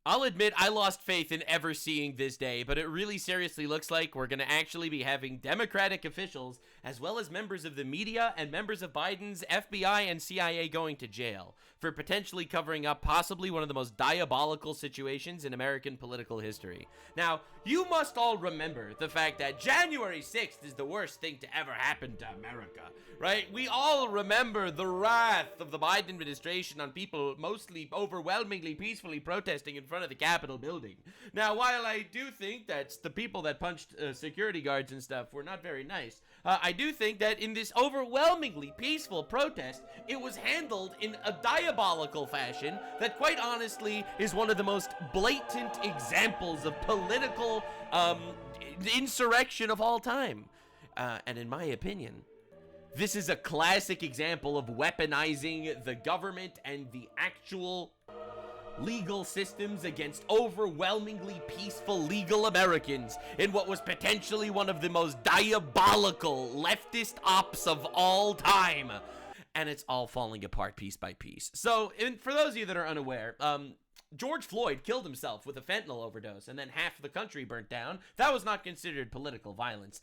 I'll admit I lost faith in ever seeing this day, but it really seriously looks like we're going to actually be having Democratic officials, as well as members of the media and members of Biden's FBI and CIA going to jail for potentially covering up possibly one of the most diabolical situations in American political history. Now, you must all remember the fact that January 6th is the worst thing to ever happen to America, right? We all remember the wrath of the Biden administration on people mostly overwhelmingly peacefully protesting in front of the Capitol building. Now, while I do think that the people that punched security guards and stuff were not very nice, I do think that in this overwhelmingly peaceful protest, it was handled in a diabolical fashion that quite honestly is one of the most blatant examples of political insurrection of all time. And in my opinion, this is a classic example of weaponizing the government and the actual legal systems against overwhelmingly peaceful legal Americans in what was potentially one of the most diabolical leftist ops of all time. And it's all falling apart piece by piece. So, for those of you that are unaware, George Floyd killed himself with a fentanyl overdose, and then half the country burnt down. That was not considered political violence.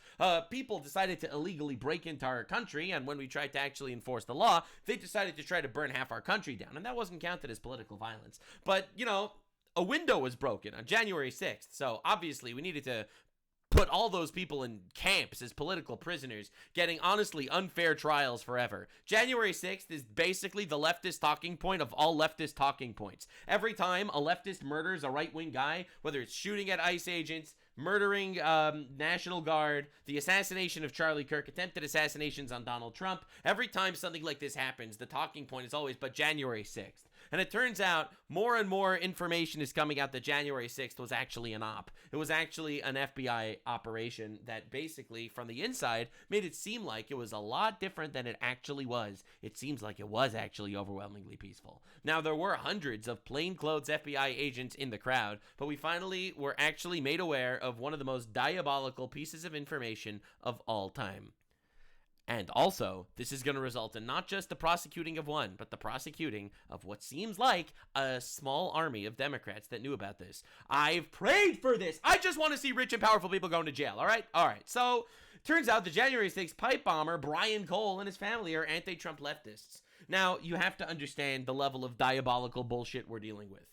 People decided to illegally break into our country, and when we tried to actually enforce the law, they decided to try to burn half our country down, and that wasn't counted as political violence. But, you know, a window was broken on January 6th, so obviously we needed to put all those people in camps as political prisoners, getting honestly unfair trials forever. January 6th is basically the leftist talking point of all leftist talking points. Every time a leftist murders a right-wing guy, whether it's shooting at ICE agents, murdering National Guard, the assassination of Charlie Kirk, attempted assassinations on Donald Trump, every time something like this happens, the talking point is always, but January 6th. And it turns out more and more information is coming out that January 6th was actually an op. It was actually an FBI operation that basically, from the inside, made it seem like it was a lot different than it actually was. It seems like it was actually overwhelmingly peaceful. Now, there were hundreds of plainclothes FBI agents in the crowd, but we finally were actually made aware of one of the most diabolical pieces of information of all time. And also, this is going to result in not just the prosecuting of one, but the prosecuting of what seems like a small army of Democrats that knew about this. I've prayed for this. I just want to see rich and powerful people going to jail, all right? All right, so turns out the January 6th pipe bomber, Brian Cole, and his family are anti-Trump leftists. Now, you have to understand the level of diabolical bullshit we're dealing with.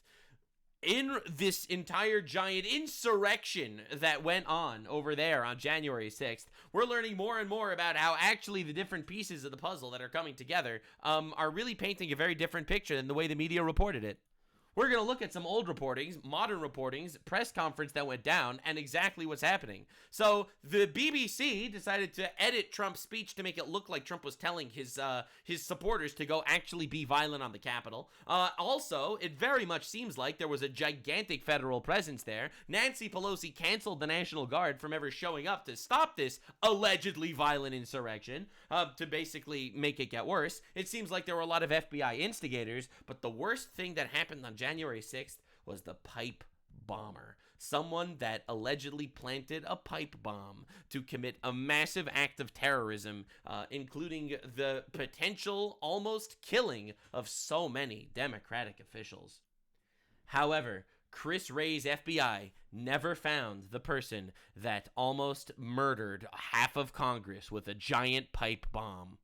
In this entire giant insurrection that went on over there on January 6th, we're learning more and more about how actually the different pieces of the puzzle that are coming together are really painting a very different picture than the way the media reported it. We're going to look at some old reportings, modern reportings, press conference that went down, and exactly what's happening. So the BBC decided to edit Trump's speech to make it look like Trump was telling his supporters to go actually be violent on the Capitol. Also, it very much seems like there was a gigantic federal presence there. Nancy Pelosi canceled the National Guard from ever showing up to stop this allegedly violent insurrection, to basically make it get worse. It seems like there were a lot of FBI instigators, but the worst thing that happened on January 6th was the pipe bomber. Someone that allegedly planted a pipe bomb to commit a massive act of terrorism, including the potential almost killing of so many Democratic officials. However, Chris Wray's FBI never found the person that almost murdered half of Congress with a giant pipe bomb.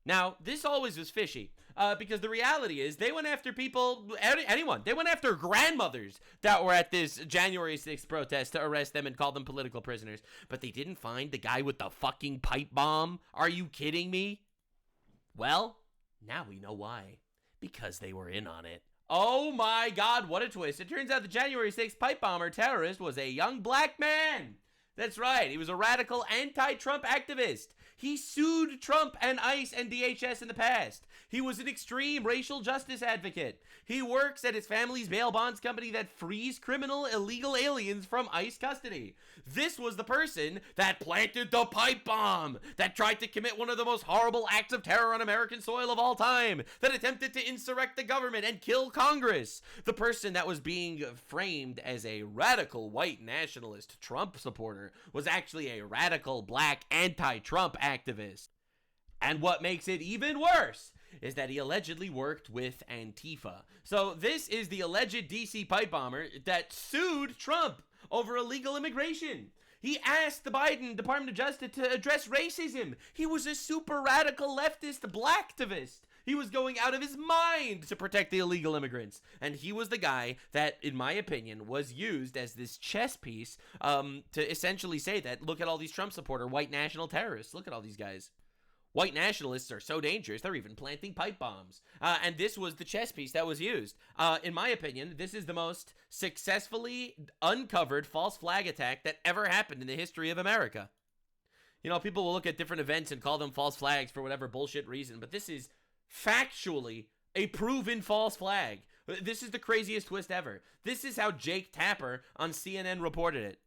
Now, this always was fishy, because the reality is they went after people, anyone. They went after grandmothers that were at this January 6th protest to arrest them and call them political prisoners. But they didn't find the guy with the fucking pipe bomb. Are you kidding me? Well, now we know why. Because they were in on it. Oh my God, what a twist. It turns out the January 6th pipe bomber terrorist was a young black man. That's right, he was a radical anti-Trump activist. He sued Trump and ICE and DHS in the past. He was an extreme racial justice advocate. He works at his family's bail bonds company that frees criminal illegal aliens from ICE custody. This was the person that planted the pipe bomb, that tried to commit one of the most horrible acts of terror on American soil of all time, that attempted to insurrect the government and kill Congress. The person that was being framed as a radical white nationalist Trump supporter was actually a radical black anti-Trump activist. And what makes it even worse is that he allegedly worked with Antifa. So this is the alleged DC pipe bomber that sued Trump over illegal immigration. He asked the Biden Department of Justice to address racism. He was a super radical leftist blacktivist. He was going out of his mind to protect the illegal immigrants. And he was the guy that, in my opinion, was used as this chess piece to essentially say that, look at all these Trump supporter white national terrorists. Look at all these guys. White nationalists are so dangerous, they're even planting pipe bombs. And this was the chess piece that was used. In my opinion, this is the most successfully uncovered false flag attack that ever happened in the history of America. You know, people will look at different events and call them false flags for whatever bullshit reason, but this is factually a proven false flag. This is the craziest twist ever. This is how Jake Tapper on CNN reported it.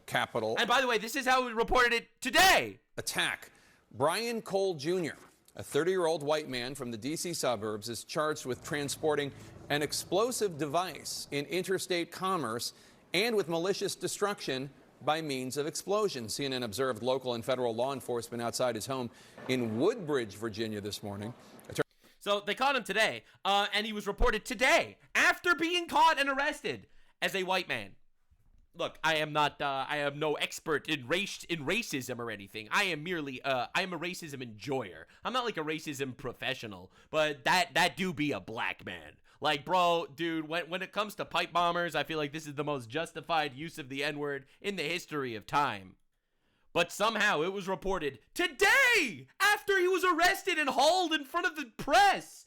Capitol. And by the way, this is how we reported it today. Attack. Brian Cole Jr., a 30-year-old white man from the D.C. suburbs, is charged with transporting an explosive device in interstate commerce and with malicious destruction by means of explosion. CNN observed local and federal law enforcement outside his home in Woodbridge, Virginia this morning. So they caught him today, and he was reported today after being caught and arrested as a white man. Look, I am no expert in racism or anything. I am merely, I am a racism enjoyer. I'm not like a racism professional, but that do be a black man. Like, bro, dude, when it comes to pipe bombers, I feel like this is the most justified use of the N-word in the history of time. But somehow it was reported today, after he was arrested and hauled in front of the press.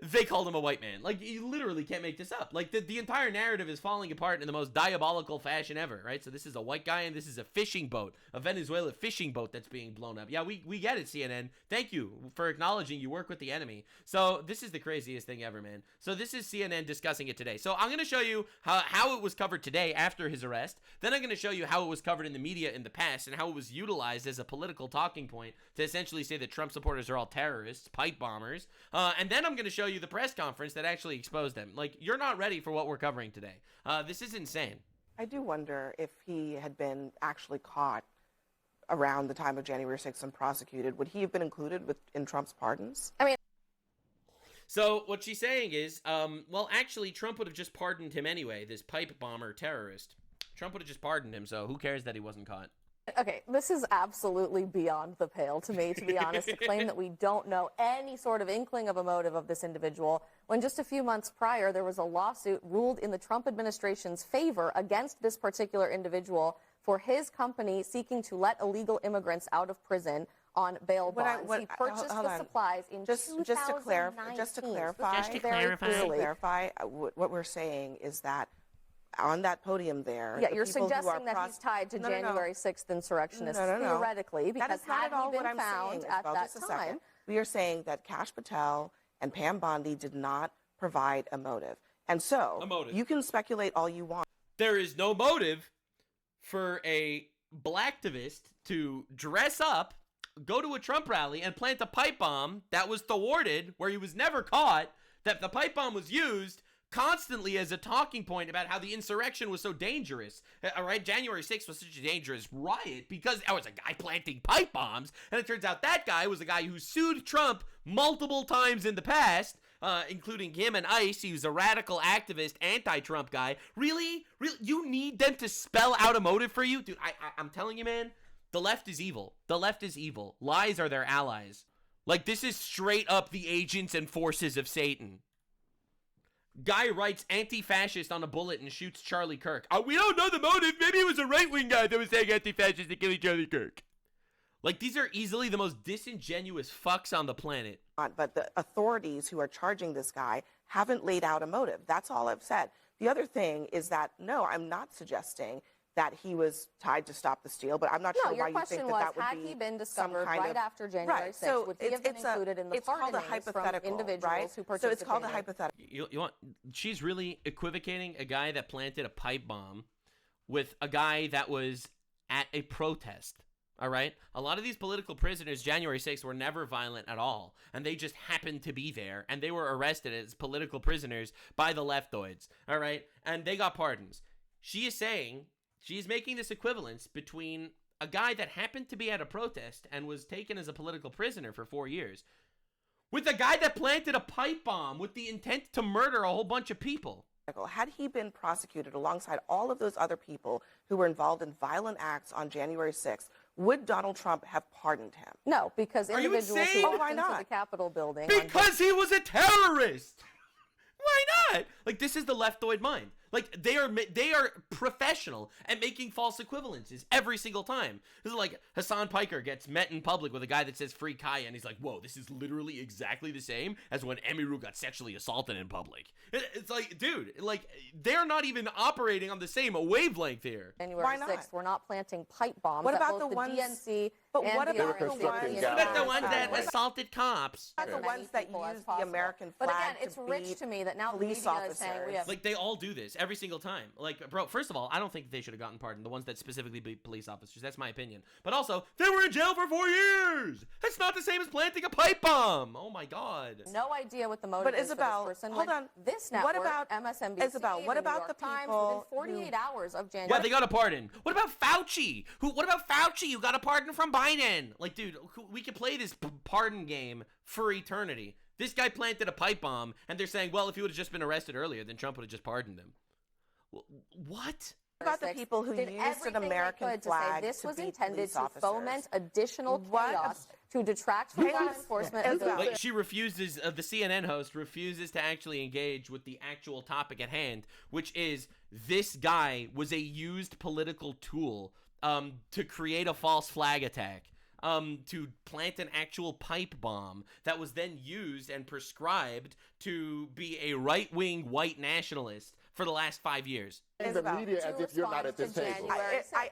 They called him a white man. Like, you literally can't make this up. Like, the entire narrative is falling apart in the most diabolical fashion ever, right? So this is a white guy, and this is a fishing boat, a Venezuela fishing boat that's being blown up. Yeah, we get it, CNN. Thank you for acknowledging you work with the enemy. So this is the craziest thing ever, man. So this is CNN discussing it today. So I'm going to show you how it was covered today after his arrest. Then I'm going to show you how it was covered in the media in the past and how it was utilized as a political talking point to essentially say that Trump supporters are all terrorists, pipe bombers. And then I'm going to show you the press conference that actually exposed them. Like, you're not ready for what we're covering today. This is insane. I do wonder if he had been actually caught around the time of January 6th and prosecuted, would he have been included in Trump's pardons? I mean, so what she's saying is, well, actually, Trump would have just pardoned him anyway, this pipe bomber terrorist. Trump would have just pardoned him, so who cares that he wasn't caught? Okay, this is absolutely beyond the pale to me, to be honest, to claim that we don't know any sort of inkling of a motive of this individual, when just a few months prior there was a lawsuit ruled in the Trump administration's favor against this particular individual for his company seeking to let illegal immigrants out of prison on bail bonds. He purchased the supplies in 2019. Just to clarify, what we're saying is that on that podium there, yeah, you're suggesting that he's tied to January 6th insurrectionists theoretically, because had he been found at that time. We are saying that Kash Patel and Pam Bondi did not provide a motive. And so you can speculate all you want. There is no motive for a blacktivist to dress up, go to a Trump rally, and plant a pipe bomb that was thwarted, where he was never caught, that the pipe bomb was used constantly as a talking point about how the insurrection was so dangerous. All right, January 6th was such a dangerous riot because there was a guy planting pipe bombs, and it turns out that guy was a guy who sued Trump multiple times in the past, including him and ICE. He was a radical activist, anti-Trump guy. Really? You need them to spell out a motive for you? Dude, I'm telling you, man, the left is evil. The left is evil. Lies are their allies. Like, this is straight up the agents and forces of Satan. Guy writes anti-fascist on a bullet and shoots Charlie Kirk. We don't know the motive. Maybe it was a right-wing guy that was saying anti-fascist to killing Charlie Kirk. Like, these are easily the most disingenuous fucks on the planet. But the authorities who are charging this guy haven't laid out a motive. That's all I've said. The other thing is that, no, I'm not suggesting that he was tied to stop the steal, but I'm not sure why you think that would be. Had he been discovered right after January 6th, would he have been included in the pardonings from individuals who participated? So it's called a hypothetical. You want, she's really equivocating a guy that planted a pipe bomb with a guy that was at a protest. All right? A lot of these political prisoners, January 6th, were never violent at all. And they just happened to be there. And they were arrested as political prisoners by the leftoids. All right? And they got pardons. She is saying, she's making this equivalence between a guy that happened to be at a protest and was taken as a political prisoner for 4 years With a guy that planted a pipe bomb with the intent to murder a whole bunch of people. Had he been prosecuted alongside all of those other people who were involved in violent acts on January 6th, would Donald Trump have pardoned him? No, because individuals who walked why into not? the Capitol building... Because he was a terrorist! Why not? Like, this is the leftoid mind. Like, they are professional at making false equivalences every single time. This is like Hassan Piker gets met in public with a guy that says free Kaya, and he's like, whoa, this is literally exactly the same as when Emiru got sexually assaulted in public. It's like, dude, like, they're not even operating on the same wavelength here. January 6th, we're not planting pipe bombs. What about both the ones, DNC but and what the about the RNC ones, What about the ones that assaulted cops? What about the ones that use the American flag? But again, it's rich to me that now the media is saying we have... Like, they all do this every single time. Like, bro, first of all, I don't think they should have gotten pardoned. The ones that specifically beat police officers. That's my opinion. But also, they were in jail for 4 years. That's not the same as planting a pipe bomb. Oh my God. No idea what the motive is Isabel, for this person. hold on. This network, what about MSNBC, Isabel? What about the Times, people within 48 hours of January? Yeah, they got a pardon. What about Fauci? What about Fauci? You got a pardon from Biden. Like, dude, we could play this pardon game for eternity. This guy planted a pipe bomb, and they're saying, well, if he would have just been arrested earlier, then Trump would have just pardoned him. What? What about the people who used an American flag this to was beat intended police to officers? foment additional chaos to detract from law enforcement. Like, she refuses, the CNN host refuses to actually engage with the actual topic at hand, which is this guy was a used political tool to create a false flag attack. To plant an actual pipe bomb that was then used and prescribed to be a right-wing white nationalist for the last 5 years. The media as if you're not at this table.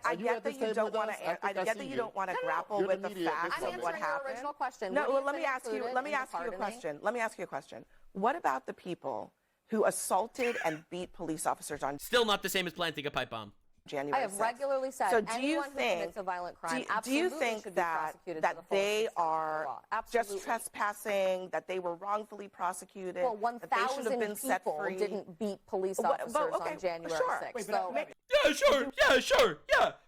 I get that you don't want to. I get that you don't want to grapple with the facts of what happened. Original question. No, well, let me ask you a question. Let me ask you a question. What about the people who assaulted and beat police officers on Still not the same as planting a pipe bomb. January 6th? I have regularly said so do you anyone who think, commits a violent crime do you absolutely think should be prosecuted to the fullest they extent of the are law. just trespassing, that they were wrongfully prosecuted, well, that they should have been set people free? didn't beat police officers on January 6th. Yeah, sure,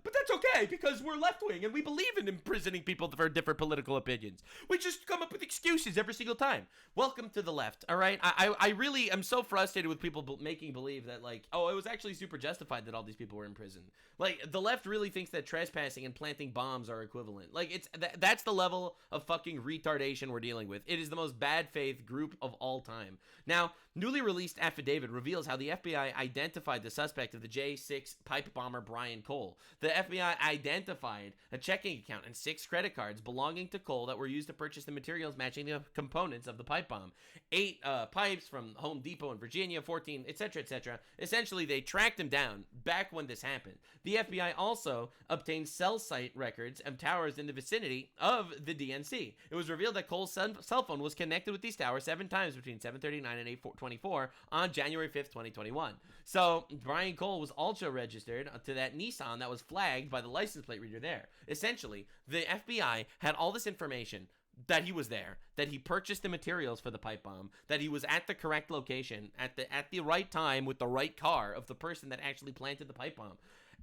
but that's okay because we're left-wing and we believe in imprisoning people for different political opinions. We just come up with excuses every single time. Welcome to the left, all right? I really am so frustrated with people making believe that, like, oh, it was actually super justified that all these people were in prison. Like, the left really thinks that trespassing and planting bombs are equivalent. Like, that's the level of fucking retardation we're dealing with. It is the most bad faith group of all time. Now, newly released affidavit reveals how the FBI identified the suspect of the J6 pipe bomber Brian Cole. The FBI identified a checking account and 6 credit cards belonging to Cole that were used to purchase the materials matching the components of the pipe bomb. 8 pipes from Home Depot in Virginia, 14, etc., etc. Essentially, they tracked him down back when this happened. The FBI also obtained cell site records of towers in the vicinity of the DNC. It was revealed that Cole's cell phone was connected with these towers 7 times between 7:39 and 8:24 on January 5th, 2021. So, Brian Cole was also registered to that Nissan that was flagged by the license plate reader there. Essentially, the FBI had all this information that he was there, that he purchased the materials for the pipe bomb, that he was at the correct location, at the right time with the right car of the person that actually planted the pipe bomb.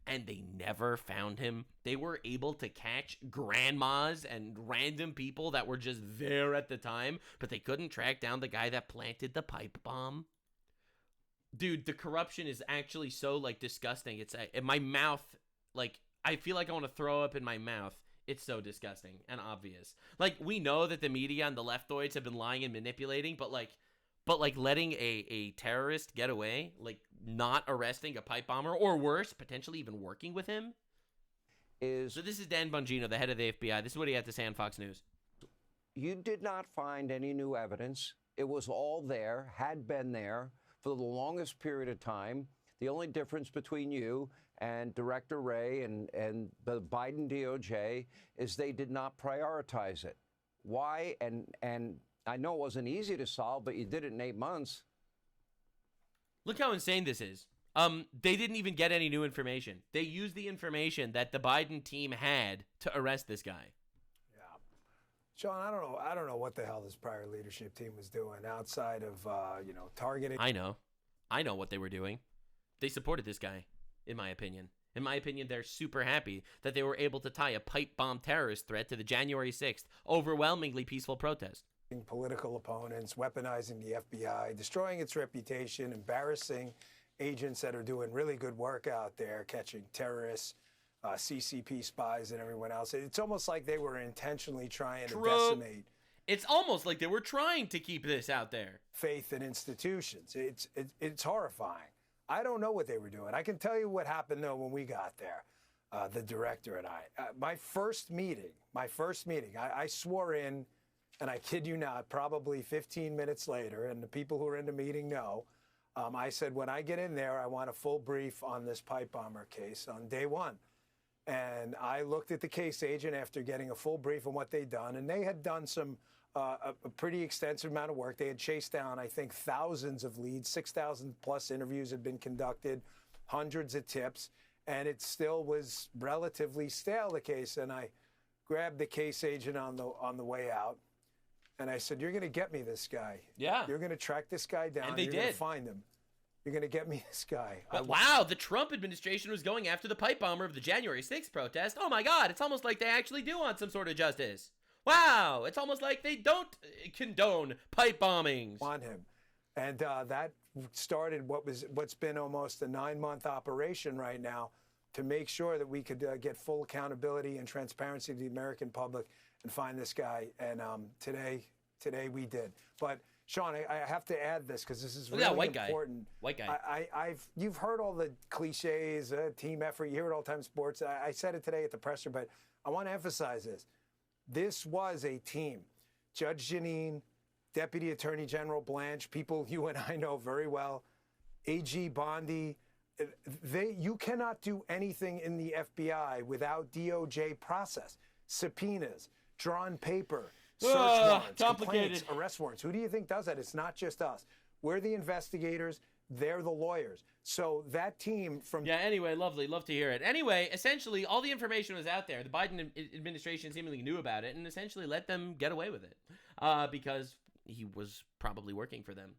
And they never found him. They were able to catch grandmas and random people that were just there at the time, but they couldn't track down the guy that planted the pipe bomb. Dude, the corruption is actually so, like, disgusting. It's in my mouth, like, I feel like I want to throw up in my mouth. It's so disgusting and obvious. Like, we know that the media and the leftoids have been lying and manipulating, but letting a terrorist get away, like, not arresting a pipe bomber, or worse, potentially even working with him. So this is Dan Bongino, the head of the FBI. This is what he had to say on Fox News. You did not find any new evidence. It was all there, had been there for the longest period of time. The only difference between you and Director Wray and the Biden DOJ is they did not prioritize it. Why? And I know it wasn't easy to solve, but you did it in 8 months. Look how insane this is. They didn't even get any new information. They used the information that the Biden team had to arrest this guy. Yeah. Sean, I don't know what the hell this prior leadership team was doing outside of, targeting. I know what they were doing. They supported this guy, in my opinion. In my opinion, they're super happy that they were able to tie a pipe bomb terrorist threat to the January 6th overwhelmingly peaceful protest. political opponents, weaponizing the FBI, destroying its reputation, embarrassing agents that are doing really good work out there, catching terrorists, CCP spies, and everyone else. It's almost like they were intentionally trying to decimate. It's almost like they were trying to keep this out there. Faith in institutions. It's horrifying. I don't know what they were doing. I can tell you what happened, though, when we got there, the director and I. My first meeting, I swore in, and I kid you not, probably 15 minutes later, and the people who are in the meeting know, I said, when I get in there, I want a full brief on this pipe bomber case on day one. And I looked at the case agent after getting a full brief on what they'd done, and they had done a pretty extensive amount of work. They had chased down, I think, thousands of leads, 6,000 plus interviews had been conducted, hundreds of tips, and it still was relatively stale, the case. And I grabbed the case agent on the way out, and I said, "You're going to get me this guy. Yeah. You're going to track this guy down. And they You're going did. to find him. You're going to get me this guy." But wow, the Trump administration was going after the pipe bomber of the January 6th protest. Oh my God, it's almost like they actually do want some sort of justice. Wow, it's almost like they don't condone pipe bombings. On him. And that started what's been almost a 9-month operation right now to make sure that we could get full accountability and transparency to the American public and find this guy. And today we did. But Sean, I have to add this because this is really important. White guy. You've heard all the cliches, team effort. You hear it all the time in sports. I said it today at the presser, but I want to emphasize this. This was a team. Judge Jeanine, Deputy Attorney General Blanche, people you and I know very well, AG Bondi. You cannot do anything in the FBI without DOJ process, subpoenas, drawn paper, search warrants, complaints, arrest warrants. Who do you think does that? It's not just us. We're the investigators. They're the lawyers. So that team from... Yeah, anyway, lovely. Love to hear it. Anyway, essentially, all the information was out there. The Biden administration seemingly knew about it and essentially let them get away with it because he was probably working for them.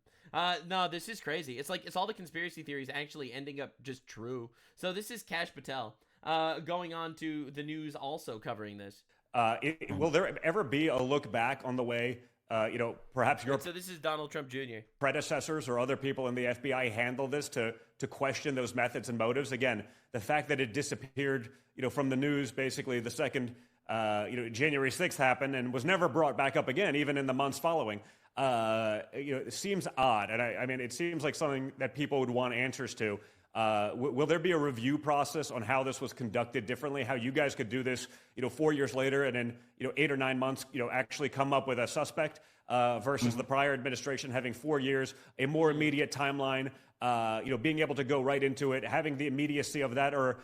No, this is crazy. It's like it's all the conspiracy theories actually ending up just true. So this is Kash Patel going on to the news also covering this. Will there ever be a look back on the way, perhaps your So this is Donald Trump Jr. predecessors or other people in the FBI handle this to question those methods and motives? Again, the fact that it disappeared, from the news basically the second, January 6th happened and was never brought back up again, even in the months following. It seems odd, and I mean, it seems like something that people would want answers to. Will there be a review process on how this was conducted differently? How you guys could do this, 4 years later, and in 8 or 9 months, actually come up with a suspect versus the prior administration having 4 years, a more immediate timeline, being able to go right into it, having the immediacy of that, or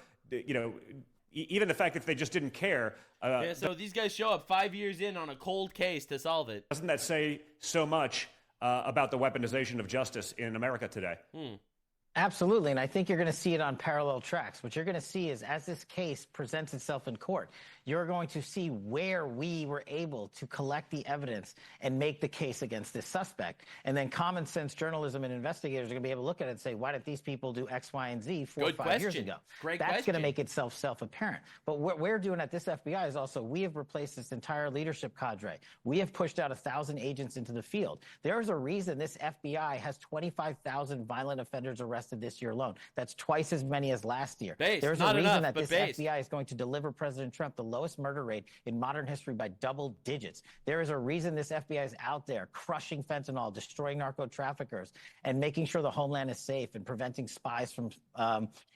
even the fact that they just didn't care. So these guys show up 5 years in on a cold case to solve it. Doesn't that say so much about the weaponization of justice in America today? Absolutely, and I think you're going to see it on parallel tracks. What you're going to see is as this case presents itself in court, you're going to see where we were able to collect the evidence and make the case against this suspect. And then common sense journalism and investigators are going to be able to look at it and say, why didn't these people do X, Y, and Z 4 or 5 years ago? That's going to make itself self-apparent. But what we're doing at this FBI is also we have replaced this entire leadership cadre. We have pushed out 1,000 agents into the field. There's a reason this FBI has 25,000 violent offenders arrested this year alone. That's twice as many as last year. There's a reason that this FBI is going to deliver President Trump the lowest murder rate in modern history by double digits. There is a reason this FBI is out there crushing fentanyl, destroying narco traffickers, and making sure the homeland is safe and preventing spies from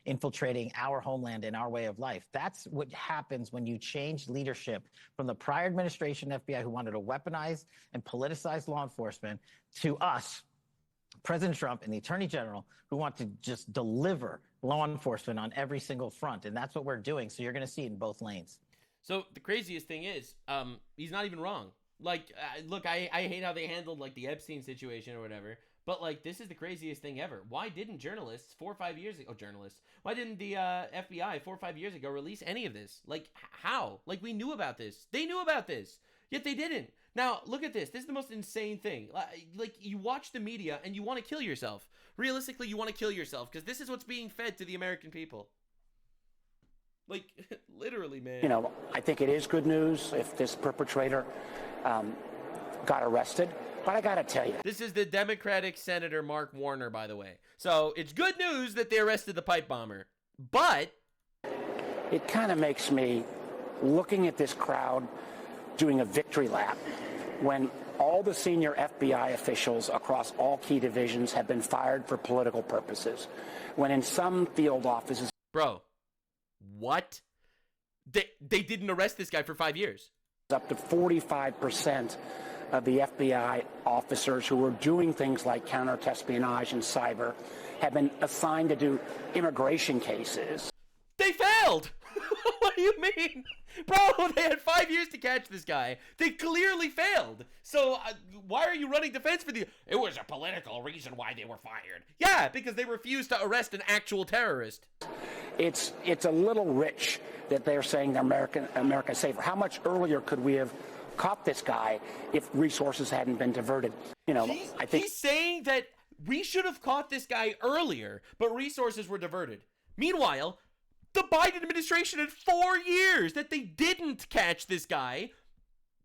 infiltrating our homeland and our way of life. That's what happens when you change leadership from the prior administration FBI who wanted to weaponize and politicize law enforcement to us, President Trump and the Attorney General, who want to just deliver law enforcement on every single front. And that's what we're doing. So you're going to see it in both lanes. So the craziest thing is, he's not even wrong. Like, look, I hate how they handled, like, the Epstein situation or whatever. But, like, this is the craziest thing ever. Why didn't journalists 4 or 5 years ago, why didn't the FBI 4 or 5 years ago release any of this? Like, how? Like, we knew about this. They knew about this. Yet they didn't. Now, look at this. This is the most insane thing. Like, you watch the media and you want to kill yourself. Realistically, you want to kill yourself because this is what's being fed to the American people. Like, literally, man. I think it is good news if this perpetrator got arrested. But I got to tell you. This is the Democratic Senator Mark Warner, by the way. So it's good news that they arrested the pipe bomber. But it kind of makes me, looking at this crowd, doing a victory lap when all the senior FBI officials across all key divisions have been fired for political purposes. When in some field offices... Bro, what? They didn't arrest this guy for 5 years. Up to 45% of the FBI officers who were doing things like counter-espionage and cyber have been assigned to do immigration cases. They failed! What do you mean? Bro, they had 5 years to catch this guy. They clearly failed. So why are you running defense for the... It was a political reason why they were fired. Yeah, because they refused to arrest an actual terrorist. It's a little rich that they're saying America's safer. How much earlier could we have caught this guy if resources hadn't been diverted? You know, I think he's saying that we should have caught this guy earlier, but resources were diverted. Meanwhile, the Biden administration had 4 years that they didn't catch this guy,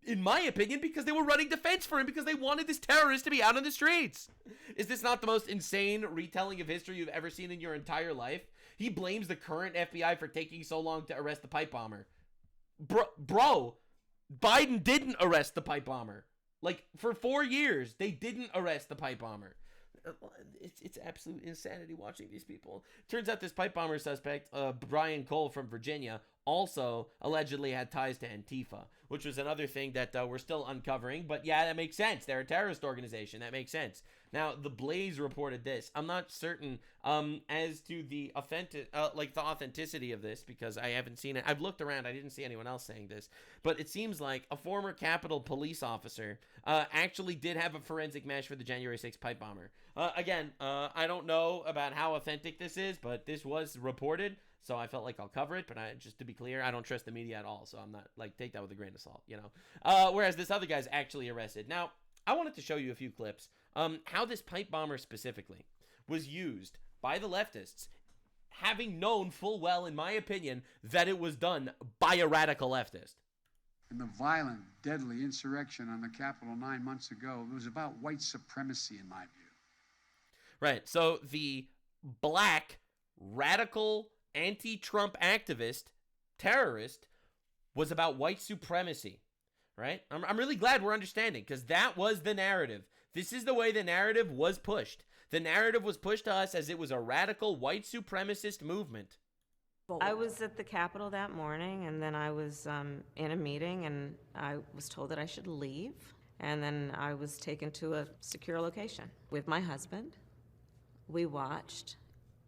in my opinion, because they were running defense for him because they wanted this terrorist to be out on the streets. Is this not the most insane retelling of history you've ever seen in your entire life? He blames the current FBI for taking so long to arrest the pipe bomber. Bro, Biden didn't arrest the pipe bomber. Like, for 4 years, they didn't arrest the pipe bomber. It's absolute insanity watching these people. Turns out this pipe bomber suspect, Brian Cole from Virginia, also allegedly had ties to Antifa, which was another thing that we're still uncovering. But yeah, that makes sense. They're a terrorist organization. That makes sense. Now, The Blaze reported this. I'm not certain as to the authenticity of this because I haven't seen it. I've looked around. I didn't see anyone else saying this. But it seems like a former Capitol police officer actually did have a forensic mesh for the January 6th pipe bomber. Again, I don't know about how authentic this is, but this was reported. So I felt like I'll cover it, but just to be clear, I don't trust the media at all. So I'm not, take that with a grain of salt, you know. Whereas this other guy's actually arrested. Now, I wanted to show you a few clips. How this pipe bomber specifically was used by the leftists, having known full well, in my opinion, that it was done by a radical leftist. And the violent, deadly insurrection on the Capitol 9 months ago, it was about white supremacy, in my view. Right. So the black, radical, anti-Trump activist, terrorist, was about white supremacy. Right? I'm really glad we're understanding, because that was the narrative. This is the way the narrative was pushed. The narrative was pushed to us as it was a radical white supremacist movement. I was at the Capitol that morning, and then I was in a meeting, and I was told that I should leave. And then I was taken to a secure location with my husband. We watched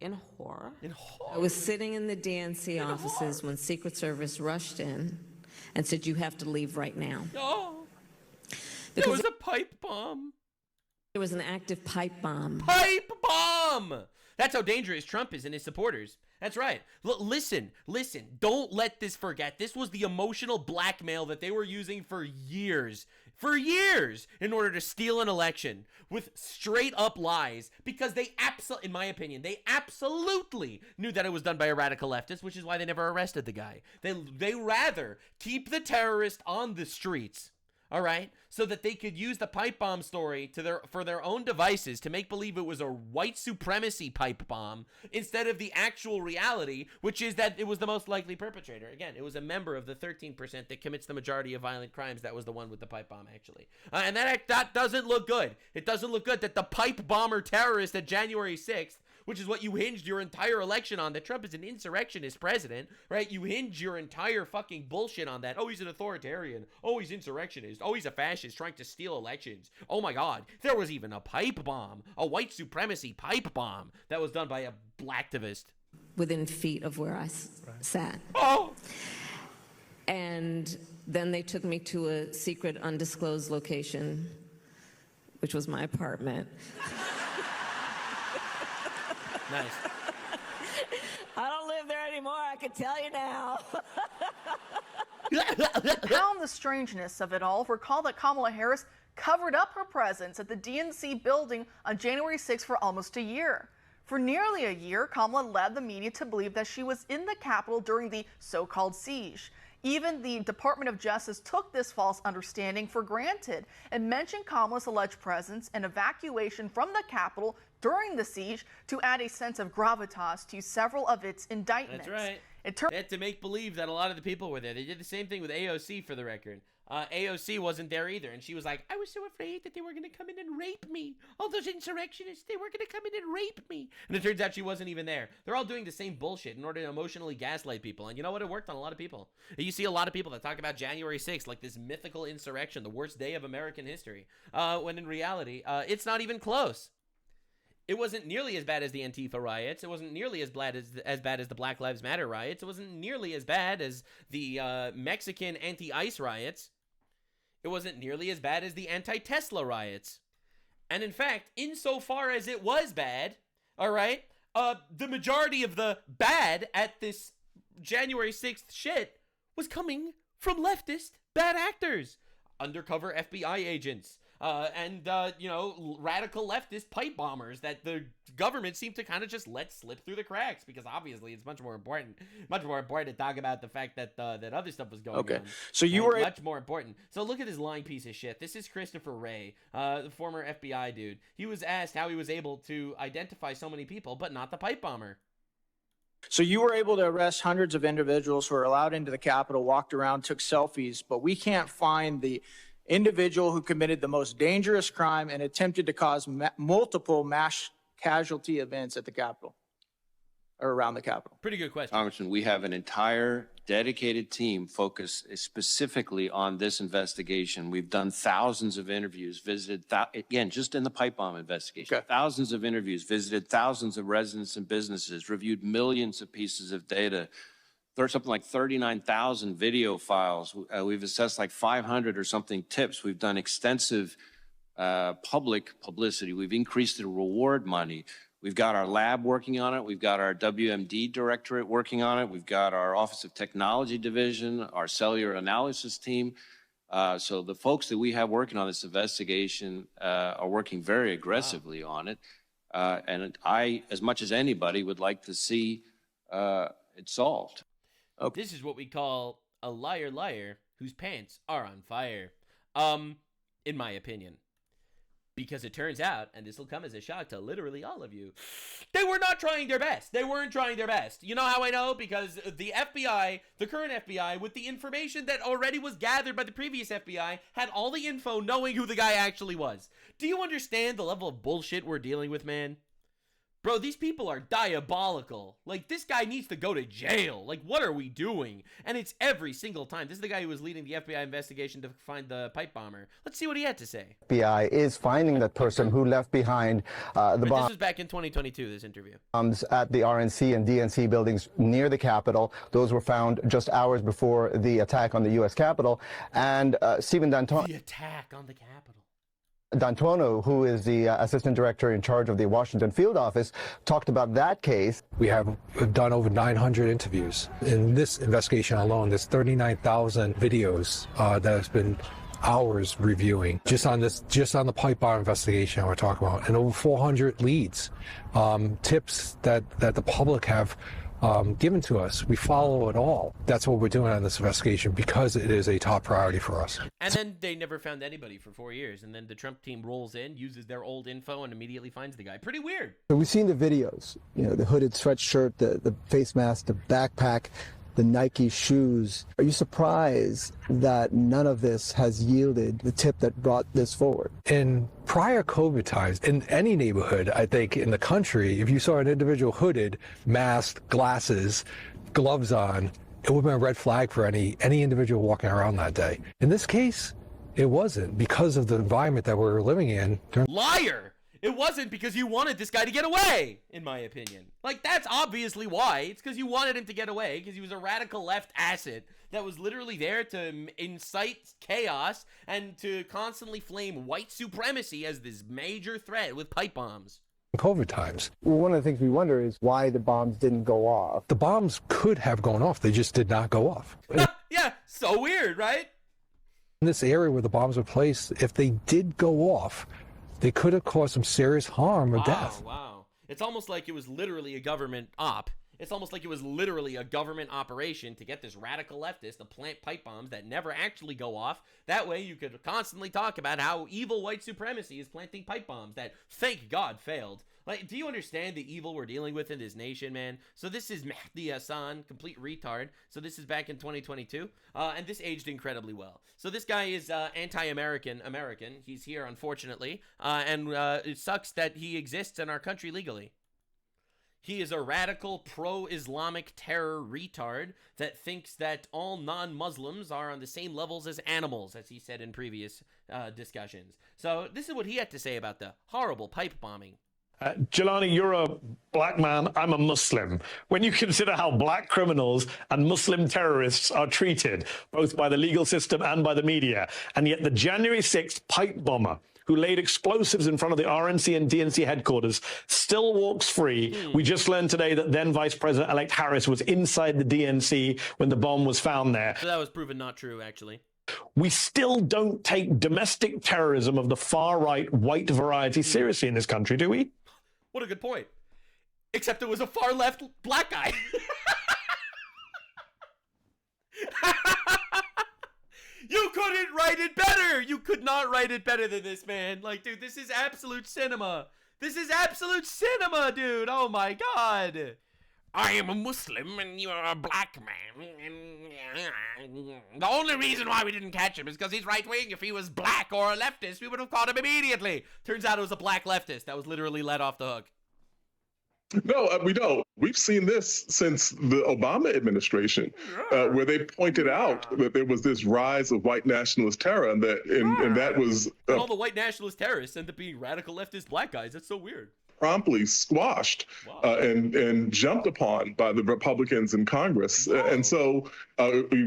in horror. In horror? I was sitting in the DNC offices when Secret Service rushed in and said, "You have to leave right now." Oh, there was a pipe bomb. There was an active pipe bomb. Pipe bomb! That's how dangerous Trump is and his supporters. That's right. Listen. Don't let this forget. This was the emotional blackmail that they were using for years. In order to steal an election with straight up lies, because they in my opinion, they absolutely knew that it was done by a radical leftist, which is why they never arrested the guy. They rather keep the terrorist on the streets, all right, so that they could use the pipe bomb story for their own devices to make believe it was a white supremacy pipe bomb instead of the actual reality, which is that it was the most likely perpetrator. Again, it was a member of the 13% that commits the majority of violent crimes. That was the one with the pipe bomb, actually. And that doesn't look good. It doesn't look good that the pipe bomber terrorist at January 6th, which is what you hinged your entire election on, that Trump is an insurrectionist president, right? You hinge your entire fucking bullshit on that. Oh, he's an authoritarian. Oh, he's insurrectionist. Oh, he's a fascist trying to steal elections. Oh my God, there was even a pipe bomb, a white supremacy pipe bomb that was done by a blacktivist. Within feet of where I sat. Oh! And then they took me to a secret undisclosed location, which was my apartment. Nice. I don't live there anymore, I can tell you now. Pound the strangeness of it all, recall that Kamala Harris covered up her presence at the DNC building on January 6th for almost a year. For nearly a year, Kamala led the media to believe that she was in the Capitol during the so-called siege. Even the Department of Justice took this false understanding for granted and mentioned Kamala's alleged presence and evacuation from the Capitol during the siege to add a sense of gravitas to several of its indictments. That's right. They had to make believe that a lot of the people were there. They did the same thing with AOC, for the record. AOC wasn't there either, and she was like, I was so afraid that they were going to come in and rape me. All those insurrectionists, they were going to come in and rape me. And it turns out she wasn't even there. They're all doing the same bullshit in order to emotionally gaslight people. And you know what? It worked on a lot of people. You see a lot of people that talk about January 6th like this mythical insurrection, the worst day of American history, when in reality, it's not even close. It wasn't nearly as bad as the Antifa riots. It wasn't nearly as bad as the Black Lives Matter riots. It wasn't nearly as bad as the Mexican anti-ICE riots. It wasn't nearly as bad as the anti-Tesla riots. And in fact, insofar as it was bad, all right, the majority of the bad at this January 6th shit was coming from leftist bad actors, undercover FBI agents, and radical leftist pipe bombers that the government seemed to kind of just let slip through the cracks, because obviously it's much more important to talk about the fact that that other stuff was going on. So you were much more important. So look at this lying piece of shit. This is Christopher Wray, the former FBI dude. He was asked how he was able to identify so many people, but not the pipe bomber. So you were able to arrest hundreds of individuals who were allowed into the Capitol, walked around, took selfies, but we can't find the individual who committed the most dangerous crime and attempted to cause multiple mass casualty events at the Capitol, or around the Capitol. Pretty good question. Congressman, we have an entire dedicated team focused specifically on this investigation. We've done thousands of interviews, visited, again, just in the pipe bomb investigation, thousands of interviews, visited thousands of residents and businesses, reviewed millions of pieces of data. There's something like 39,000 video files. We've assessed like 500 or something tips. We've done extensive public publicity. We've increased the reward money. We've got our lab working on it. We've got our WMD directorate working on it. We've got our Office of Technology division, our cellular analysis team. So the folks that we have working on this investigation are working very aggressively on it. And I, as much as anybody, would like to see it solved. Okay. This is what we call a liar whose pants are on fire, in my opinion. Because it turns out, and this will come as a shock to literally all of you, they were not trying their best. They weren't trying their best. You know how I know? Because the FBI, the current FBI, with the information that already was gathered by the previous FBI, had all the info knowing who the guy actually was. Do you understand the level of bullshit we're dealing with, man? Bro, these people are diabolical. Like, this guy needs to go to jail. Like, what are we doing? And it's every single time. This is the guy who was leading the FBI investigation to find the pipe bomber. Let's see what he had to say. FBI is finding that person who left behind the bomb. This was back in 2022, this interview. Bombs at the RNC and DNC buildings near the Capitol. Those were found just hours before the attack on the U.S. Capitol. And Stephen D'Antuono. The attack on the Capitol. D'Antuono, who is the assistant director in charge of the Washington field office, talked about that case. We have done over 900 interviews. In this investigation alone, there's 39,000 videos that has been hours reviewing just on the pipe bomb investigation we're talking about, and over 400 leads, tips that the public have given to us. We follow it all. That's what we're doing on this investigation because it is a top priority for us. And then they never found anybody for 4 years. And then the Trump team rolls in, uses their old info, and immediately finds the guy. Pretty weird. So we've seen the videos, the hooded sweatshirt, the face mask, the backpack, the Nike shoes. Are you surprised that none of this has yielded the tip that brought this forward? In prior COVID times, in any neighborhood, I think, in the country, if you saw an individual hooded, masked, glasses, gloves on, it would have been a red flag for any individual walking around that day. In this case, it wasn't, because of the environment that we're living in. Liar! It wasn't because you wanted this guy to get away, in my opinion. Like, that's obviously why. It's because you wanted him to get away, because he was a radical left asset that was literally there to incite chaos and to constantly flame white supremacy as this major threat with pipe bombs. COVID times. Well, one of the things we wonder is why the bombs didn't go off. The bombs could have gone off. They just did not go off. Yeah, so weird, right? In this area where the bombs were placed, if they did go off, they could have caused some serious harm or death. Wow. It's almost like it was literally a government op It's almost like it was literally a government operation to get this radical leftist to plant pipe bombs that never actually go off. That way you could constantly talk about how evil white supremacy is planting pipe bombs that, thank God, failed. Like, do you understand the evil we're dealing with in this nation, man? So this is Mehdi Hassan, complete retard. So this is back in 2022, and this aged incredibly well. So this guy is anti-American. He's here, unfortunately, and it sucks that he exists in our country legally. He is a radical pro-Islamic terror retard that thinks that all non-Muslims are on the same levels as animals, as he said in previous discussions. So this is what he had to say about the horrible pipe bombing. Jelani, you're a black man, I'm a Muslim. When you consider how black criminals and Muslim terrorists are treated, both by the legal system and by the media, and yet the January 6th pipe bomber who laid explosives in front of the RNC and DNC headquarters still walks free. We just learned today that then Vice President-elect Harris was inside the DNC when the bomb was found there. So that was proven not true, actually. We still don't take domestic terrorism of the far-right white variety seriously in this country, do we? What a good point. Except it was a far left black guy. You couldn't write it better. You could not write it better than this, man. Like, dude, this is absolute cinema. This is absolute cinema, dude. Oh my God. I am a Muslim and you're a black man. The only reason why we didn't catch him is because he's right-wing. If he was black or a leftist, we would have caught him immediately. Turns out it was a black leftist that was literally let off the hook. No, we don't. We've seen this since the Obama administration, where they pointed out that there was this rise of white nationalist terror, and that was and all the white nationalist terrorists end up being radical leftist black guys. That's so weird. Promptly squashed and jumped upon by the Republicans in Congress. And so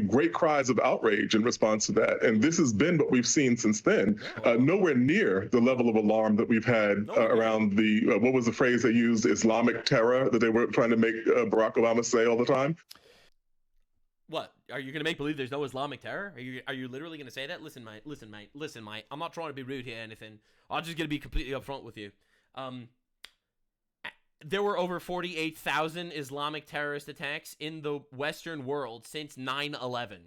great cries of outrage in response to that. And this has been what we've seen since then. Nowhere near the level of alarm that we've had around the, what was the phrase they used, Islamic terror, that they were trying to make Barack Obama say all the time. What? Are you going to make believe there's no Islamic terror? Are you literally going to say that? Listen, mate. I'm not trying to be rude here or anything. I'm just going to be completely upfront with you. There were over 48,000 Islamic terrorist attacks in the Western world since 9/11.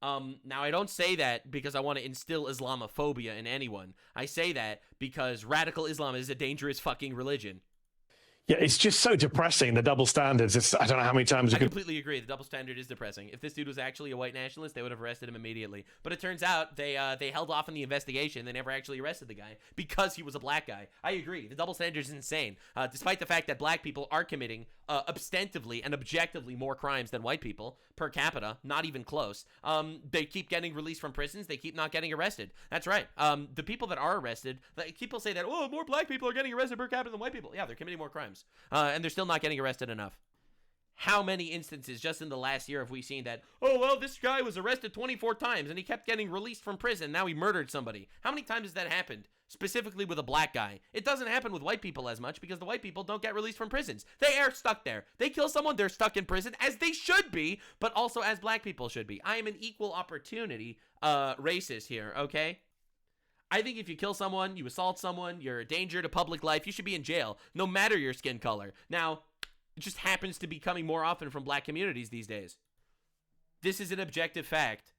Now, I don't say that because I want to instill Islamophobia in anyone. I say that because radical Islam is a dangerous fucking religion. Yeah, it's just so depressing, the double standards. I don't know how many times I completely agree. The double standard is depressing. If this dude was actually a white nationalist, they would have arrested him immediately. But it turns out they held off on the investigation. They never actually arrested the guy because he was a black guy. I agree. The double standard is insane. Despite the fact that black people are committing ostensibly and objectively more crimes than white people per capita, not even close. They keep getting released from prisons. They keep not getting arrested. That's right. The people that are arrested, like, people say that, oh, more black people are getting arrested per capita than white people. Yeah, they're committing more crimes. And they're still not getting arrested enough. How many instances just in the last year have we seen that, oh, well, this guy was arrested 24 times and he kept getting released from prison. Now he murdered somebody. How many times has that happened? Specifically with a black guy. It doesn't happen with white people as much because the white people don't get released from prisons. They are stuck there. They kill someone, they're stuck in prison, as they should be, but also as black people should be. I am an equal opportunity racist here, okay? I think if you kill someone, you assault someone, you're a danger to public life, you should be in jail, no matter your skin color. Now, it just happens to be coming more often from black communities these days. This is an objective fact.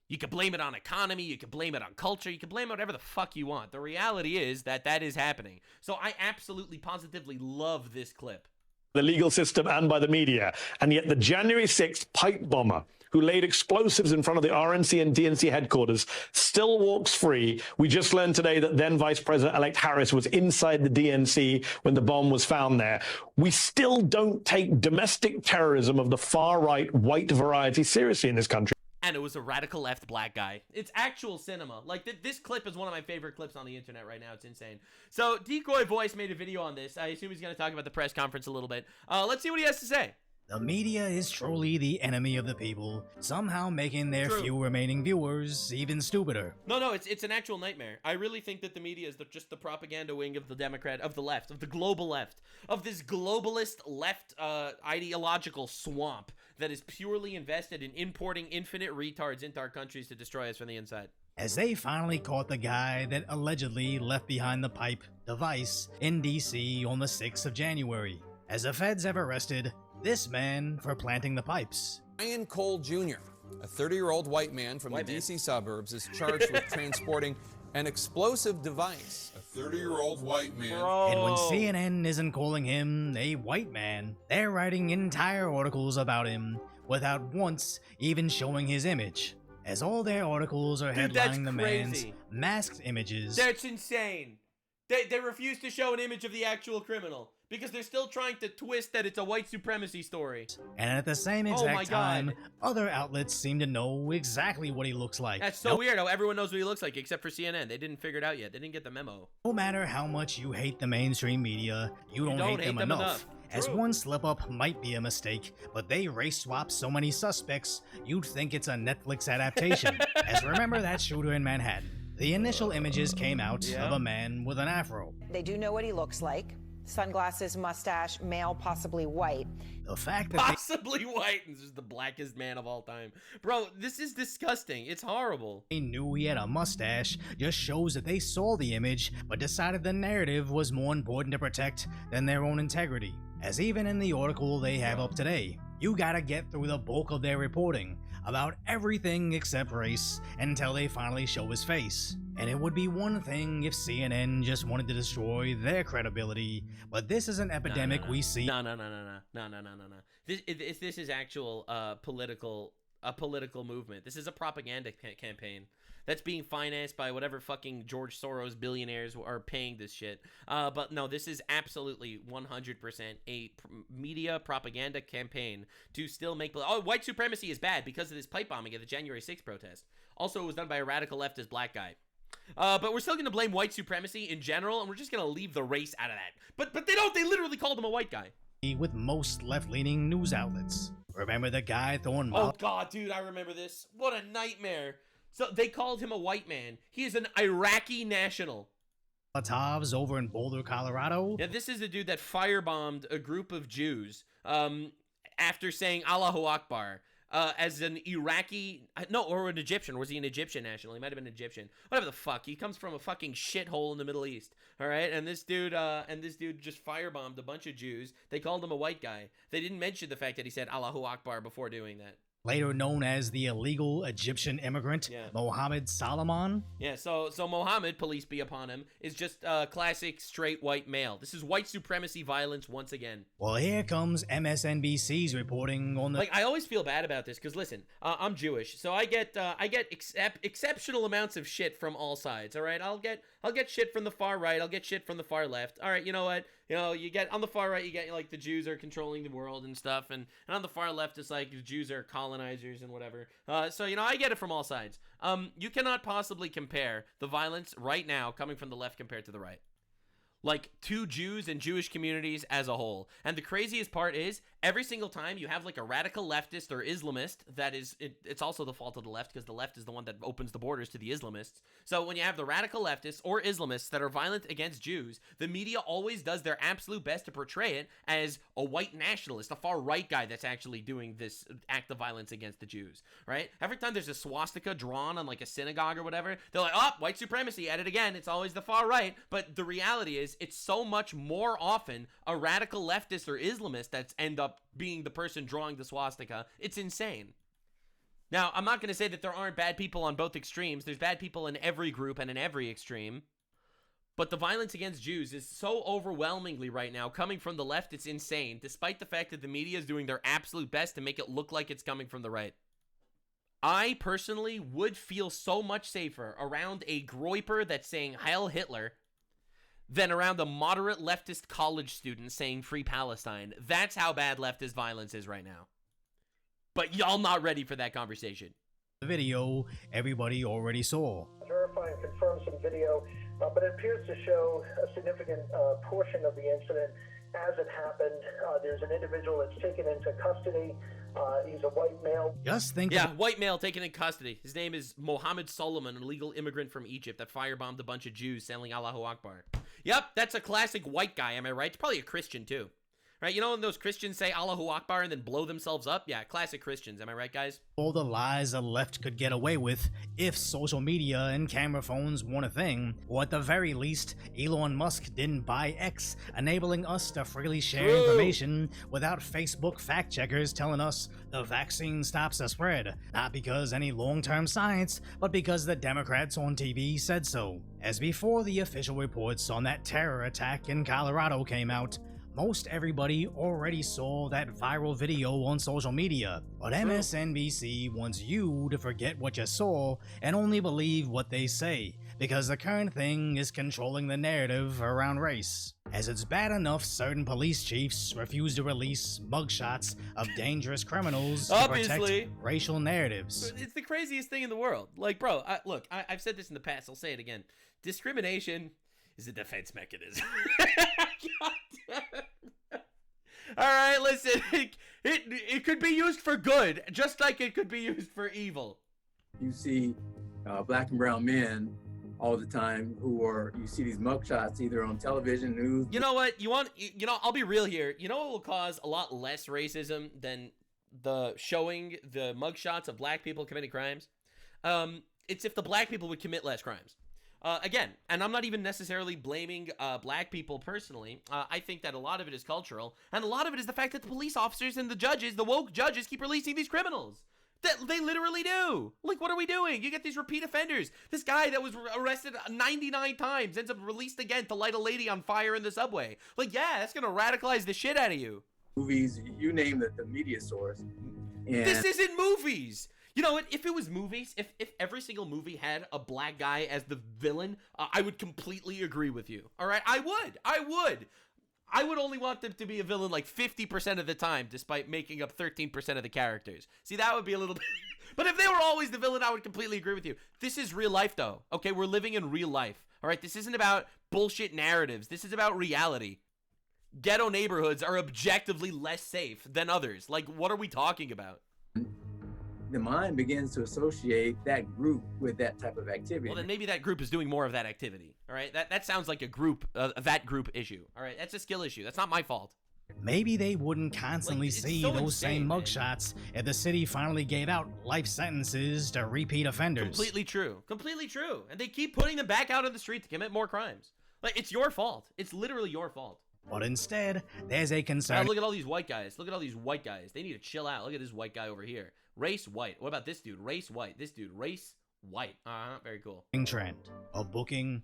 You can blame it on economy, you can blame it on culture, you can blame it whatever the fuck you want. The reality is that that is happening. So I absolutely, positively love this clip. The legal system and by the media. And yet the January 6th pipe bomber who laid explosives in front of the RNC and DNC headquarters still walks free. We just learned today that then Vice President-elect Harris was inside the DNC when the bomb was found there. We still don't take domestic terrorism of the far-right white variety seriously in this country. And it was a radical left black guy. It's actual cinema. Like, this clip is one of my favorite clips on the internet right now. It's insane. So, Decoy Voice made a video on this. I assume he's going to talk about the press conference a little bit. Let's see what he has to say. The media is truly the enemy of the people, somehow making their few remaining viewers even stupider. No, it's an actual nightmare. I really think that the media is just the propaganda wing of the Democrat, of the left, of the global left, of this globalist left ideological swamp that is purely invested in importing infinite retards into our countries to destroy us from the inside. As they finally caught the guy that allegedly left behind the pipe device in DC on the 6th of January. As the feds have arrested this man for planting the pipes. Ryan Cole Jr., a 30-year-old white man from the D.C. suburbs, is charged with transporting an explosive device. A 30-year-old white man. And when CNN isn't calling him a white man, they're writing entire articles about him without once even showing his image, as all their articles are headlining the man's masked images. That's insane. They refuse to show an image of the actual criminal because they're still trying to twist that it's a white supremacy story. And at the same exact time, other outlets seem to know exactly what he looks like. That's so weird how everyone knows what he looks like except for CNN. They didn't figure it out yet. They didn't get the memo. No matter how much you hate the mainstream media, you don't hate them enough. As one slip-up might be a mistake, but they race swap so many suspects, you'd think it's a Netflix adaptation. As remember that shooter in Manhattan? The initial images came out of a man with an afro. They do know what he looks like. Sunglasses, mustache, male, possibly white. The fact that possibly white, and this is the blackest man of all time. Bro, this is disgusting. It's horrible. They knew he had a mustache just shows that they saw the image, but decided the narrative was more important to protect than their own integrity. As even in the article they have up today, you gotta get through the bulk of their reporting about everything except race until they finally show his face. And it would be one thing if CNN just wanted to destroy their credibility, but this is an epidemic we see. No. This is actual political movement. This is a propaganda campaign that's being financed by whatever fucking George Soros billionaires are paying this shit. But no, this is absolutely 100% a media propaganda campaign to still make... Oh, white supremacy is bad because of this pipe bombing at the January 6th protest. Also, it was done by a radical leftist black guy. But we're still going to blame white supremacy in general, and we're just going to leave the race out of that. But they don't. They literally called him a white guy. With most left-leaning news outlets. Remember the guy throwing... Oh, God, dude, I remember this. What a nightmare. So they called him a white man. He is an Iraqi national. Molotovs over in Boulder, Colorado. Yeah, this is the dude that firebombed a group of Jews after saying Allahu Akbar. As an Iraqi, no, or an Egyptian. Was he an Egyptian national? He might have been Egyptian. Whatever the fuck. He comes from a fucking shithole in the Middle East. All right, and this dude just firebombed a bunch of Jews. They called him a white guy. They didn't mention the fact that he said Allahu Akbar before doing that. Later known as the illegal Egyptian immigrant, Mohammed Salman. Yeah, so Mohammed, police be upon him, is just classic straight white male. This is white supremacy violence once again. Well, here comes MSNBC's reporting on the... Like, I always feel bad about this, because listen, I'm Jewish, so I get exceptional amounts of shit from all sides, all right? I'll get shit from the far right, I'll get shit from the far left. All right, you know what? You know, you get on the far right, you get like the Jews are controlling the world and stuff, and on the far left, it's like the Jews are colonizers and whatever. So, you know, I get it from all sides. You cannot possibly compare the violence right now coming from the left compared to the right. Like, to Jews and Jewish communities as a whole. And the craziest part is, every single time you have like a radical leftist or Islamist, that is, it's also the fault of the left because the left is the one that opens the borders to the Islamists. So when you have the radical leftists or Islamists that are violent against Jews, the media always does their absolute best to portray it as a white nationalist, a far right guy that's actually doing this act of violence against the Jews, right? Every time there's a swastika drawn on like a synagogue or whatever, they're like, oh, white supremacy, at it again. It's always the far right. But the reality is, it's so much more often a radical leftist or Islamist that's end up being the person drawing the swastika. It's insane. Now, I'm not going to say that there aren't bad people on both extremes. There's bad people in every group and in every extreme. But the violence against Jews is so overwhelmingly right now coming from the left, it's insane, despite the fact that the media is doing their absolute best to make it look like it's coming from the right. I personally would feel so much safer around a groyper that's saying Heil Hitler than around a moderate leftist college student saying Free Palestine. That's how bad leftist violence is right now. But y'all not ready for that conversation. The video everybody already saw. Verify and confirm some video, but it appears to show a significant portion of the incident as it happened. There's an individual that's taken into custody. He's a white male. Just think. Yeah, white male taken in custody. His name is Mohammed Solomon, an illegal immigrant from Egypt that firebombed a bunch of Jews selling Allahu Akbar. Yep, that's a classic white guy, am I right? It's probably a Christian, too. Right? You know when those Christians say Allahu Akbar and then blow themselves up? Yeah, classic Christians. Am I right, guys? All the lies the left could get away with if social media and camera phones weren't a thing, or at the very least, Elon Musk didn't buy X, enabling us to freely share information without Facebook fact checkers telling us the vaccine stops the spread, not because any long-term science, but because the Democrats on TV said so. As before the official reports on that terror attack in Colorado came out, most everybody already saw that viral video on social media, but MSNBC wants you to forget what you saw and only believe what they say, because the current thing is controlling the narrative around race. As it's bad enough certain police chiefs refuse to release mugshots of dangerous criminals to protect racial narratives. It's the craziest thing in the world. Like, bro, look, I've said this in the past, I'll say it again. Discrimination is a defense mechanism. God damn it. All right, listen, it could be used for good, just like it could be used for evil. You see black and brown men all the time you see these mugshots either on television, news. You know what? I'll be real here. You know what will cause a lot less racism than the showing the mugshots of black people committing crimes? It's if the black people would commit less crimes. Again, and I'm not even necessarily blaming black people personally. I think that a lot of it is cultural, and a lot of it is the fact that the police officers and the judges, the woke judges, keep releasing these criminals. They literally do. Like, what are we doing? You get these repeat offenders. This guy that was arrested 99 times ends up released again to light a lady on fire in the subway. Like, yeah, that's gonna radicalize the shit out of you. Movies, you name the media source. And this isn't movies. You know what? If it was movies, if every single movie had a black guy as the villain, I would completely agree with you. All right? I would only want them to be a villain like 50% of the time, despite making up 13% of the characters. See, that would be a little bit... But if they were always the villain, I would completely agree with you. This is real life, though. Okay? We're living in real life. All right? This isn't about bullshit narratives. This is about reality. Ghetto neighborhoods are objectively less safe than others. Like, what are we talking about? The mind begins to associate that group with that type of activity. Well, then maybe that group is doing more of that activity. All right, that sounds like a group, that group issue. All right, that's a skill issue. That's not my fault. Maybe they wouldn't constantly see so those insane, same mugshots if the city finally gave out life sentences to repeat offenders. Completely true. Completely true. And they keep putting them back out on the street to commit more crimes. Like, it's your fault. It's literally your fault. But instead, there's a concern. Look at all these white guys. Look at all these white guys. They need to chill out. Look at this white guy over here. Race white. What about this dude? Race white. This dude, race white. Very cool. Trend of booking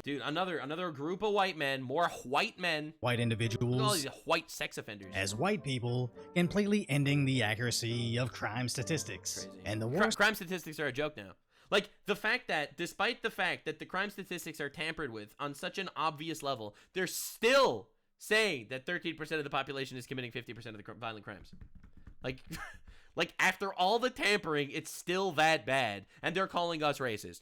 Dude, another group of white men, more white men. White individuals. Look at all these white sex offenders. As white people, completely ending the accuracy of crime statistics. Crazy. And the worst. Crime statistics are a joke now. Like, the fact that, despite the fact that the crime statistics are tampered with on such an obvious level, they're still saying that 13% of the population is committing 50% of the violent crimes. Like, like, after all the tampering, it's still that bad, and they're calling us racist.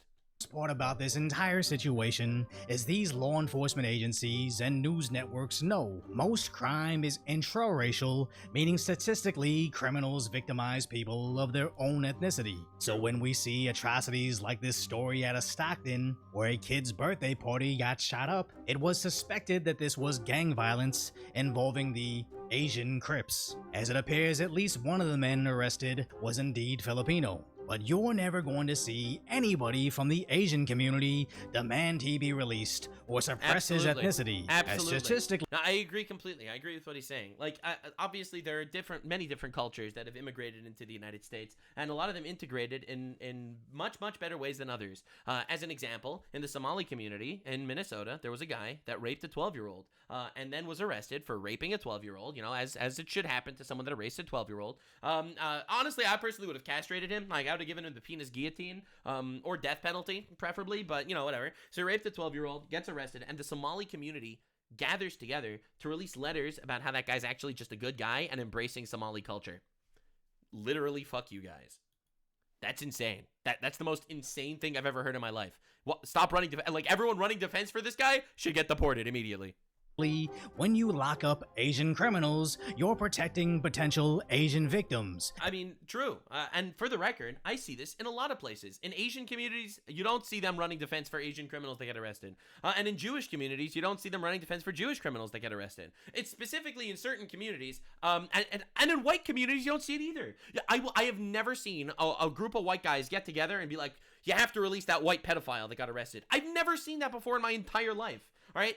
Part about this entire situation is these law enforcement agencies and news networks know most crime is intraracial, meaning statistically criminals victimize people of their own ethnicity. So when we see atrocities like this story out of Stockton, where a kid's birthday party got shot up, it was suspected that this was gang violence involving the Asian Crips. As it appears, at least one of the men arrested was indeed Filipino. But you're never going to see anybody from the Asian community demand he be released or suppress his ethnicity. Absolutely. Statistically, no, I agree completely. I agree with what he's saying. Like, obviously, there are many different cultures that have immigrated into the United States, and a lot of them integrated in much, much better ways than others. As an example, in the Somali community in Minnesota, there was a guy that raped a 12-year-old and then was arrested for raping a 12-year-old, you know, as it should happen to someone that erased a 12-year-old. Honestly, I personally would have castrated him. Like, I would have given him the penis guillotine or death penalty, preferably, but, you know, whatever. So he raped a 12-year-old, gets arrested, and the Somali community gathers together to release letters about how that guy's actually just a good guy and embracing Somali culture. Literally, fuck you guys. That's insane. That's the most insane thing I've ever heard in my life. Stop running like, everyone running defense for this guy should get deported immediately. When you lock up Asian criminals, you're protecting potential Asian victims. I mean, true. And for the record, I see this in a lot of places. In Asian communities, you don't see them running defense for Asian criminals that get arrested. And in Jewish communities, you don't see them running defense for Jewish criminals that get arrested. It's specifically in certain communities. And in white communities, you don't see it either. I have never seen a group of white guys get together and be like, you have to release that white pedophile that got arrested. I've never seen that before in my entire life. All right?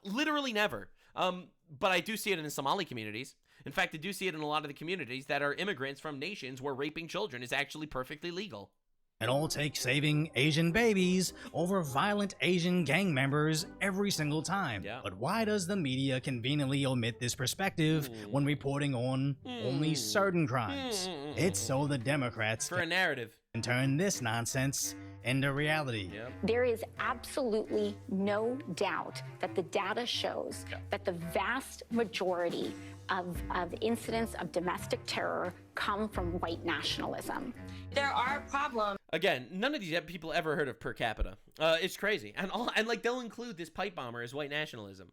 Literally never. But I do see it in Somali communities. In fact, I do see it in a lot of the communities that are immigrants from nations where raping children is actually perfectly legal. It all takes saving Asian babies over violent Asian gang members every single time. Yeah. But why does the media conveniently omit this perspective when reporting on only certain crimes? It's so the Democrats for a narrative can turn this nonsense into reality. Yep. There is absolutely no doubt that the data shows that the vast majority of incidents of domestic terror come from white nationalism. There are problems. Again, none of these people ever heard of per capita. It's crazy. And like they'll include this pipe bomber as white nationalism.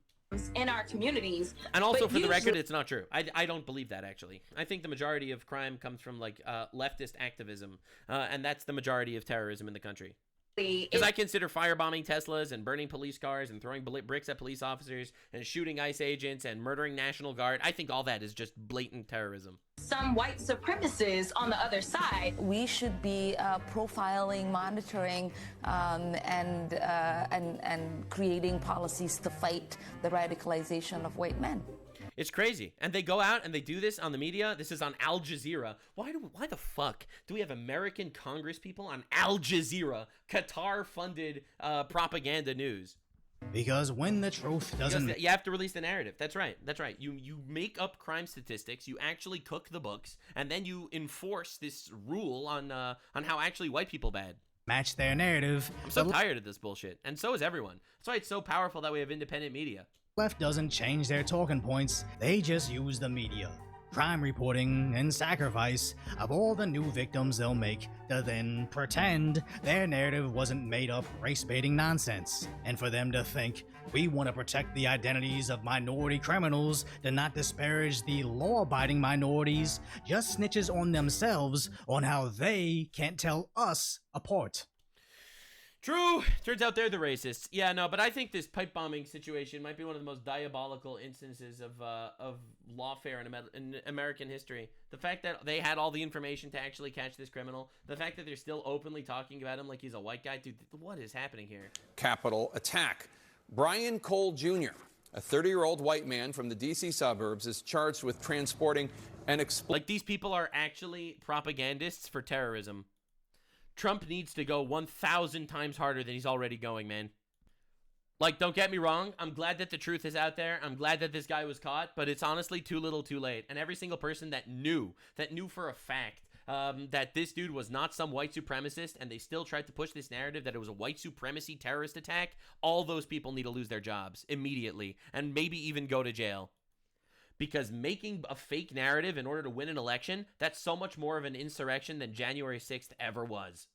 In our communities. And also, for the record, it's not true. I don't believe that, actually. I think the majority of crime comes from, like, leftist activism. And that's the majority of terrorism in the country. Because I consider firebombing Teslas and burning police cars and throwing bricks at police officers and shooting ICE agents and murdering National Guard, I think all that is just blatant terrorism. Some white supremacists on the other side. We should be profiling, monitoring, and creating policies to fight the radicalization of white men. It's crazy. And they go out and they do this on the media. This is on Al Jazeera. Why the fuck do we have American Congress people on Al Jazeera, Qatar-funded propaganda news? Because when the truth doesn't... You have to release the narrative. That's right. That's right. You make up crime statistics, you actually cook the books, and then you enforce this rule on how actually white people bad. Match their narrative. I'm so tired of this bullshit. And so is everyone. That's why it's so powerful that we have independent media. Left doesn't change their talking points, they just use the media, crime reporting, and sacrifice of all the new victims they'll make to then pretend their narrative wasn't made up race-baiting nonsense, and for them to think we want to protect the identities of minority criminals to not disparage the law-abiding minorities, just snitches on themselves on how they can't tell us apart. True. Turns out they're the racists. Yeah, no, but I think this pipe bombing situation might be one of the most diabolical instances of lawfare in American history. The fact that they had all the information to actually catch this criminal, the fact that they're still openly talking about him like he's a white guy, dude, what is happening here? Capitol attack. Brian Cole Jr., a 30-year-old white man from the D.C. suburbs, is charged with transporting an explosive. Like, these people are actually propagandists for terrorism. Trump needs to go 1,000 times harder than he's already going, man. Like, don't get me wrong. I'm glad that the truth is out there. I'm glad that this guy was caught, but it's honestly too little too late. And every single person that knew for a fact that this dude was not some white supremacist, and they still tried to push this narrative that it was a white supremacy terrorist attack, all those people need to lose their jobs immediately and maybe even go to jail. Because making a fake narrative in order to win an election, that's so much more of an insurrection than January 6th ever was.